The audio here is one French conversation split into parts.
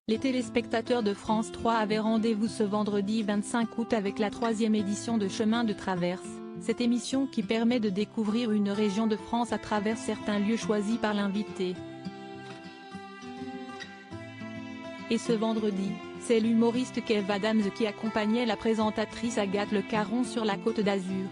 Les téléspectateurs de France 3 avaient rendez-vous ce vendredi 25 août avec la 3e édition de Chemin de Traverse, cette émission qui permet de découvrir une région de France à travers certains lieux choisis par l'invité. Et ce vendredi, c'est l'humoriste Kev Adams qui accompagnait la présentatrice Agathe Le Caron sur la Côte d'Azur.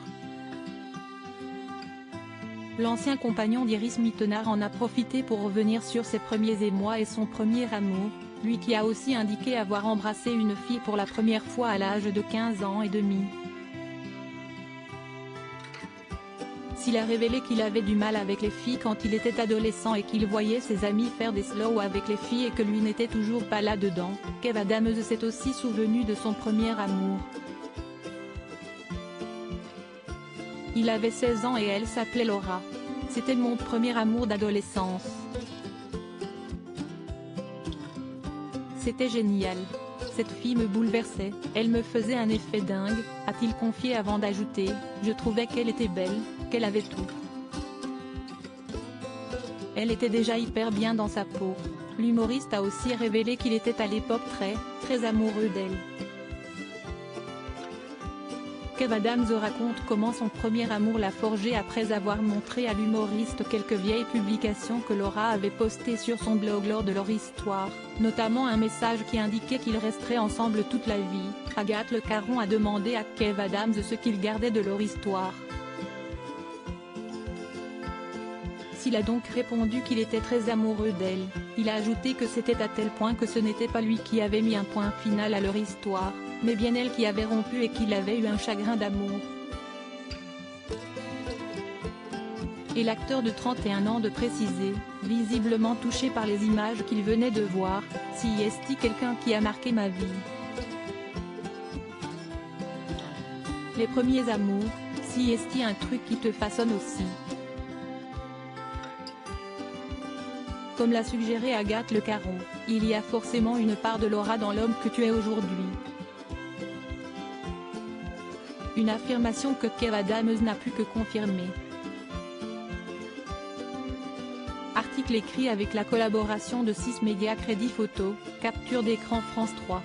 L'ancien compagnon d'Iris Mittenard en a profité pour revenir sur ses premiers émois et son premier amour, lui qui a aussi indiqué avoir embrassé une fille pour la première fois à l'âge de 15 ans et demi. S'il a révélé qu'il avait du mal avec les filles quand il était adolescent et qu'il voyait ses amis faire des slows avec les filles et que lui n'était toujours pas là-dedans, Kev Adams s'est aussi souvenu de son premier amour. Il avait 16 ans et elle s'appelait Laura. C'était mon premier amour d'adolescence. C'était génial. Cette fille me bouleversait, elle me faisait un effet dingue, a-t-il confié avant d'ajouter, je trouvais qu'elle était belle, qu'elle avait tout. Elle était déjà hyper bien dans sa peau. L'humoriste a aussi révélé qu'il était à l'époque très amoureux d'elle. Kev Adams raconte comment son premier amour l'a forgé après avoir montré à l'humoriste quelques vieilles publications que Laura avait postées sur son blog lors de leur histoire, notamment un message qui indiquait qu'ils resteraient ensemble toute la vie. Agathe Le Caron a demandé à Kev Adams ce qu'il gardait de leur histoire. S'il a donc répondu qu'il était très amoureux d'elle, il a ajouté que c'était à tel point que ce n'était pas lui qui avait mis un point final à leur histoire, mais bien elle qui avait rompu et qu'il avait eu un chagrin d'amour. Et l'acteur de 31 ans de préciser, visiblement touché par les images qu'il venait de voir, si est-il quelqu'un qui a marqué ma vie. Les premiers amours, si est-il un truc qui te façonne aussi. Comme l'a suggéré Agathe Le Caron, il y a forcément une part de Laura dans l'homme que tu es aujourd'hui. Une affirmation que Kev Adams n'a pu que confirmer. Article écrit avec la collaboration de 6 médias Crédit Photo, capture d'écran France 3.